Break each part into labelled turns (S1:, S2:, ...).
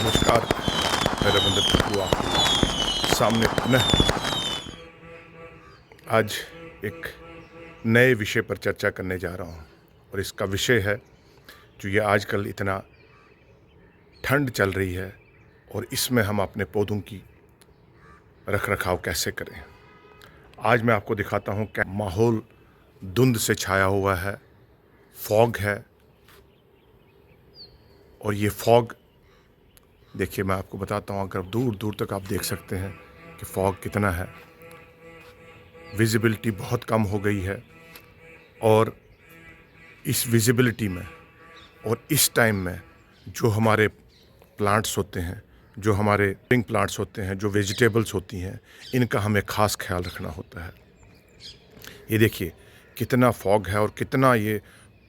S1: नमस्कार, मैं रविंद्र टप्पू आपके सामने पुनः आज एक नए विषय पर चर्चा करने जा रहा हूँ। और इसका विषय है जो ये आजकल इतना ठंड चल रही है और इसमें हम अपने पौधों की रख रखाव कैसे करें। आज मैं आपको दिखाता हूँ क्या माहौल धुंध से छाया हुआ है, फॉग है। और ये फॉग देखिए, मैं आपको बताता हूँ, अगर दूर दूर तक आप देख सकते हैं कि फॉग कितना है। विजिबिलिटी बहुत कम हो गई है और इस विजिबिलिटी में और इस टाइम में जो हमारे प्लांट्स होते हैं, जो हमारे स्प्रिंग प्लांट्स होते हैं, जो वेजिटेबल्स होती हैं, इनका हमें ख़ास ख्याल रखना होता है। ये देखिए कितना फॉग है और कितना ये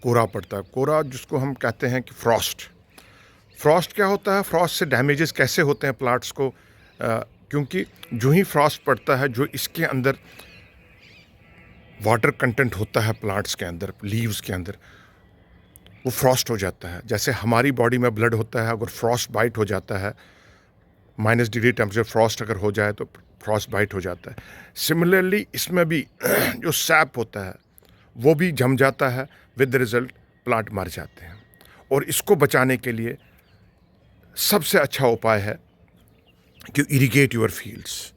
S1: कोहरा पड़ता है। कोहरा जिसको हम कहते हैं कि फ्रॉस्ट क्या होता है, फ्रॉस्ट से डैमेजेस कैसे होते हैं प्लांट्स को, क्योंकि जो ही फ्रॉस्ट पड़ता है, जो इसके अंदर वाटर कंटेंट होता है प्लांट्स के अंदर, लीव्स के अंदर, वो फ्रॉस्ट हो जाता है। जैसे हमारी बॉडी में ब्लड होता है, अगर फ्रॉस्ट बाइट हो जाता है, -डिग्री टेम्परेचर फ्रॉस्ट अगर हो जाए तो फ्रॉस्ट बाइट हो जाता है। सिमिलरली इसमें भी जो सैप होता है वो भी जम जाता है, विद द रिजल्ट प्लांट मर जाते हैं। और इसको बचाने के लिए सबसे अच्छा उपाय है कि इरिगेट योर फील्ड्स।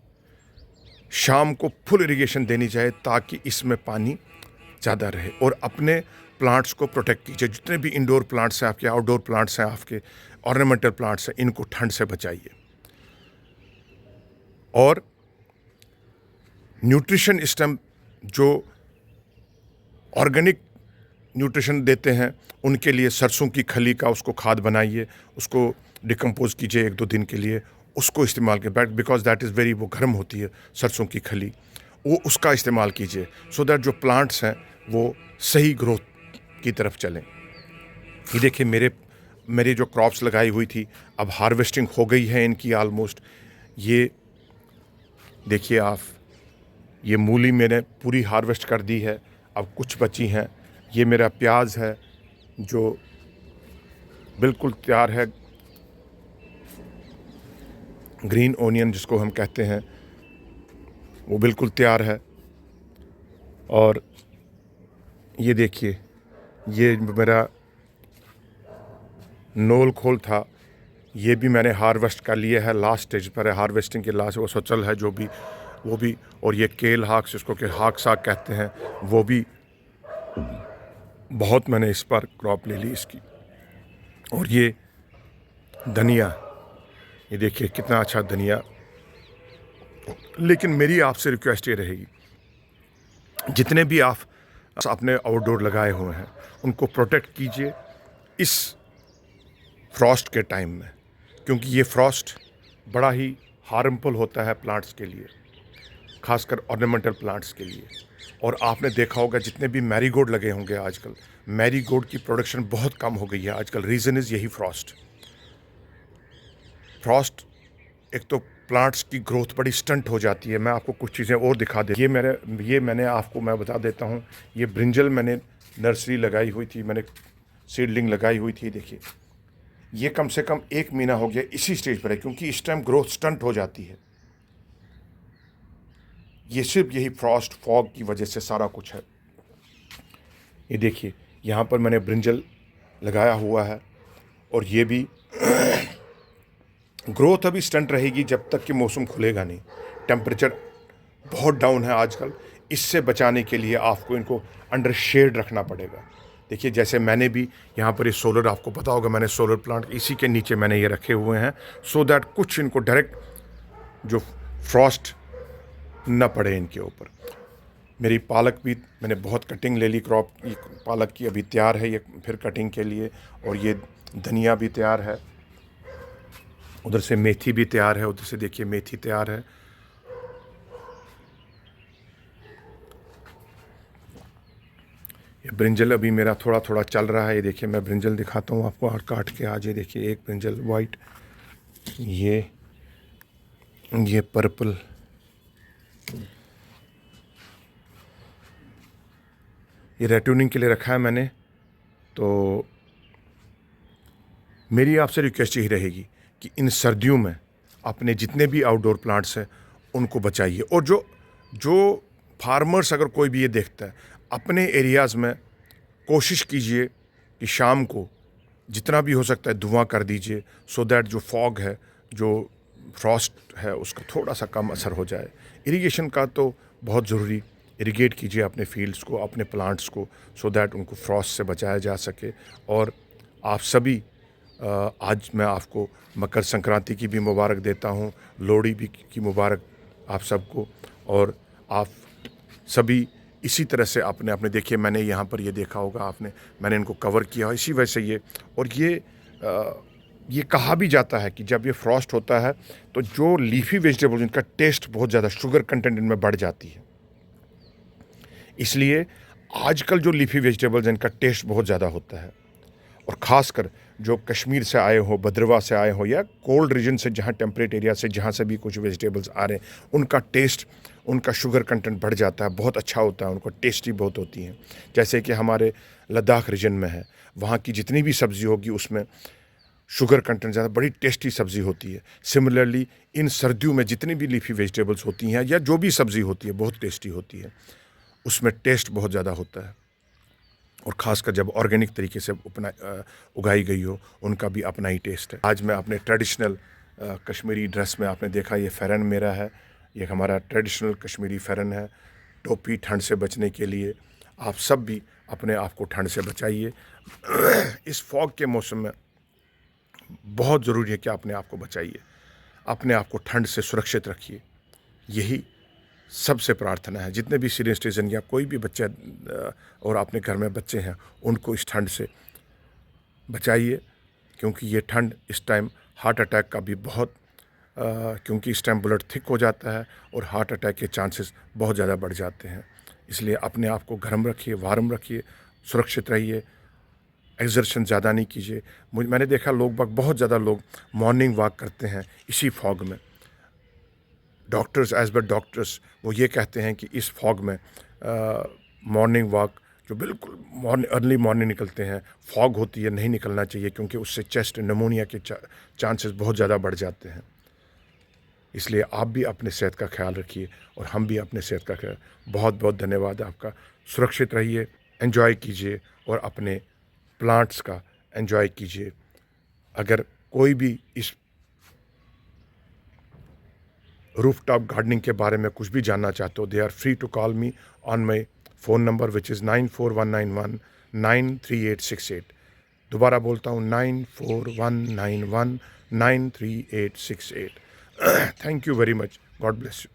S1: शाम को फुल इरिगेशन देनी चाहिए ताकि इसमें पानी ज़्यादा रहे। और अपने प्लांट्स को प्रोटेक्ट कीजिए। जितने भी इंडोर प्लांट्स हैं आपके, आउटडोर प्लांट्स हैं आपके, ऑर्नामेंटल प्लांट्स हैं, इनको ठंड से बचाइए। और न्यूट्रिशन इस टाइम जो ऑर्गेनिक न्यूट्रिशन देते हैं, उनके लिए सरसों की खली का उसको खाद बनाइए, उसको डिकम्पोज कीजिए 1-2 दिन के लिए, उसको इस्तेमाल के bad, because that is very, वो गर्म होती है सरसों की खली, वो उसका इस्तेमाल कीजिए सो दैट जो प्लांट्स हैं वो सही ग्रोथ की तरफ चलें। ये देखिए मेरी जो क्रॉप्स लगाई हुई थी, अब हार्वेस्टिंग हो गई है इनकी ऑलमोस्ट। ये देखिए आप, ये मूली मैंने पूरी हार्वेस्ट कर दी है, अब कुछ बची हैं। ये मेरा प्याज है जो बिल्कुल तैयार है, ग्रीन ओनियन जिसको हम कहते हैं, वो बिल्कुल तैयार है। और ये देखिए, ये मेरा नोल खोल था, ये भी मैंने हार्वेस्ट कर लिया है, लास्ट स्टेज पर है हार्वेस्टिंग के, लास्ट वो सचल है जो भी, वो भी। और ये केल हाक्स जिसको कि हाक साग कहते हैं, वो भी बहुत मैंने इस बार क्रॉप ले ली इसकी। और ये धनिया, ये देखिए कितना अच्छा धनिया। लेकिन मेरी आपसे रिक्वेस्ट ये रहेगी, जितने भी आप अपने आउटडोर लगाए हुए हैं उनको प्रोटेक्ट कीजिए इस फ्रॉस्ट के टाइम में, क्योंकि ये फ्रॉस्ट बड़ा ही हार्मफुल होता है प्लांट्स के लिए, खासकर ऑर्नामेंटल प्लांट्स के लिए। और आपने देखा होगा जितने भी मैरीगोल्ड लगे होंगे आजकल, मैरीगोल्ड की प्रोडक्शन बहुत कम हो गई है आजकल। रीज़न इज़ यही फ्रॉस्ट। एक तो प्लांट्स की ग्रोथ बड़ी स्टंट हो जाती है। मैं आपको कुछ चीज़ें और दिखा दे, मैंने आपको मैं बता देता हूँ। ये ब्रिंजल मैंने नर्सरी लगाई हुई थी, मैंने सीडलिंग लगाई हुई थी। देखिए ये कम से कम 1 महीना हो गया इसी स्टेज पर है, क्योंकि इस टाइम ग्रोथ स्टंट हो जाती है। ये सिर्फ यही फ्रॉस्ट फॉग की वजह से सारा कुछ है। ये देखिए यहाँ पर मैंने ब्रिंजल लगाया हुआ है, और ये भी ग्रोथ अभी स्टंट रहेगी जब तक कि मौसम खुलेगा नहीं। टेम्परेचर बहुत डाउन है आजकल, इससे बचाने के लिए आपको इनको अंडर शेड रखना पड़ेगा। देखिए जैसे मैंने भी यहाँ पर ये सोलर, आपको पता होगा, मैंने सोलर प्लांट इसी के नीचे मैंने ये रखे हुए हैं, सो दैट कुछ इनको डायरेक्ट जो फ्रॉस्ट न पड़े इनके ऊपर। मेरी पालक भी मैंने बहुत कटिंग ले ली, क्रॉप पालक की अभी तैयार है ये फिर कटिंग के लिए। और ये धनिया भी तैयार है, उधर से मेथी भी तैयार है, उधर से देखिए मेथी तैयार है। ये ब्रिंजल अभी मेरा थोड़ा थोड़ा चल रहा है। ये देखिए मैं ब्रिंजल दिखाता हूँ आपको, और काट के आज ये देखिए एक ब्रिंजल वाइट, ये पर्पल, ये रेट्यूनिंग के लिए रखा है मैंने। तो मेरी आपसे रिक्वेस्ट यही रहेगी कि इन सर्दियों में अपने जितने भी आउटडोर प्लांट्स हैं उनको बचाइए। और जो फार्मर्स अगर कोई भी ये देखता है, अपने एरियाज़ में कोशिश कीजिए कि शाम को जितना भी हो सकता है धुआं कर दीजिए, सो दैट जो फॉग है, जो फ्रॉस्ट है, उसका थोड़ा सा कम असर हो जाए। इरिगेशन का तो बहुत ज़रूरी, इरिगेट कीजिए अपने फील्ड्स को, अपने प्लांट्स को, सो दैट उनको फ्रॉस्ट से बचाया जा सके। और आप सभी आज मैं आपको मकर संक्रांति की भी मुबारक देता हूँ, लोहड़ी भी की मुबारक आप सबको। और आप सभी इसी तरह से अपने अपने देखिए, मैंने यहाँ पर ये देखा होगा आपने, मैंने इनको कवर किया इसी वजह से ये। और ये कहा भी जाता है कि जब ये फ्रॉस्ट होता है तो जो लीफी वेजिटेबल इनका टेस्ट बहुत ज़्यादा, शुगर कंटेंट इनमें बढ़ जाती है। इसलिए आजकल जो लीफी वेजिटेबल्स हैं इनका टेस्ट बहुत ज़्यादा होता है। और ख़ासकर जो कश्मीर से आए हो, भद्रवाह से आए हो, या कोल्ड रीजन से, जहाँ टेम्परेट एरिया से जहाँ से भी कुछ वेजिटेबल्स आ रहे हैं, उनका टेस्ट, उनका शुगर कंटेंट बढ़ जाता है, बहुत अच्छा होता है, उनको टेस्टी बहुत होती हैं। जैसे कि हमारे लद्दाख रीजन में है, वहाँ की जितनी भी सब्ज़ी होगी उसमें शुगर कंटेंट ज़्यादा, बड़ी टेस्टी सब्ज़ी होती है। सिमिलरली इन सर्दियों में जितनी भी लीफी वेजिटेबल्स होती हैं या जो भी सब्ज़ी होती है बहुत टेस्टी होती है, उसमें टेस्ट बहुत ज़्यादा होता है। और ख़ासकर जब ऑर्गेनिक तरीके से उगाई गई हो, उनका भी अपना ही टेस्ट है। आज मैं अपने ट्रेडिशनल कश्मीरी ड्रेस में, आपने देखा ये फ़ेरन मेरा है, ये हमारा ट्रेडिशनल कश्मीरी फ़ेरन है। टोपी ठंड से बचने के लिए आप सब भी अपने आप को ठंड से बचाइए। इस फॉग के मौसम में बहुत ज़रूरी है कि अपने आप को बचाइए, अपने आप को ठंड से सुरक्षित रखिए। यही सबसे प्रार्थना है। जितने भी सीनियर सिटीज़न या कोई भी बच्चा और अपने घर में बच्चे हैं, उनको इस ठंड से बचाइए, क्योंकि ये ठंड इस टाइम हार्ट अटैक का भी बहुत क्योंकि इस टाइम ब्लड थिक हो जाता है और हार्ट अटैक के चांसेस बहुत ज़्यादा बढ़ जाते हैं। इसलिए अपने आप को गर्म रखिए, वार्म रखिए, सुरक्षित रहिए, एक्सर्शन ज़्यादा नहीं कीजिए। मैंने देखा बहुत ज़्यादा लोग मॉर्निंग वॉक करते हैं इसी फॉग में। डॉक्टर्स, एज पर डॉक्टर्स, वो ये कहते हैं कि इस फॉग में मॉर्निंग वॉक जो बिल्कुल अर्ली मॉर्निंग निकलते हैं, फॉग होती है, नहीं निकलना चाहिए, क्योंकि उससे चेस्ट निमोनिया के चांसेस बहुत ज़्यादा बढ़ जाते हैं। इसलिए आप भी अपने सेहत का ख्याल रखिए और हम भी अपने सेहत का ख्याल। बहुत बहुत धन्यवाद आपका। सुरक्षित रहिए, एंजॉय कीजिए और अपने प्लांट्स का एंजॉय कीजिए। अगर कोई भी इस रूफटॉप गार्डनिंग के बारे में कुछ भी जानना चाहते हो, they are free to call me on my phone number which is 9419193868। दोबारा बोलता हूँ, 9419193868। Thank you very much. God bless you.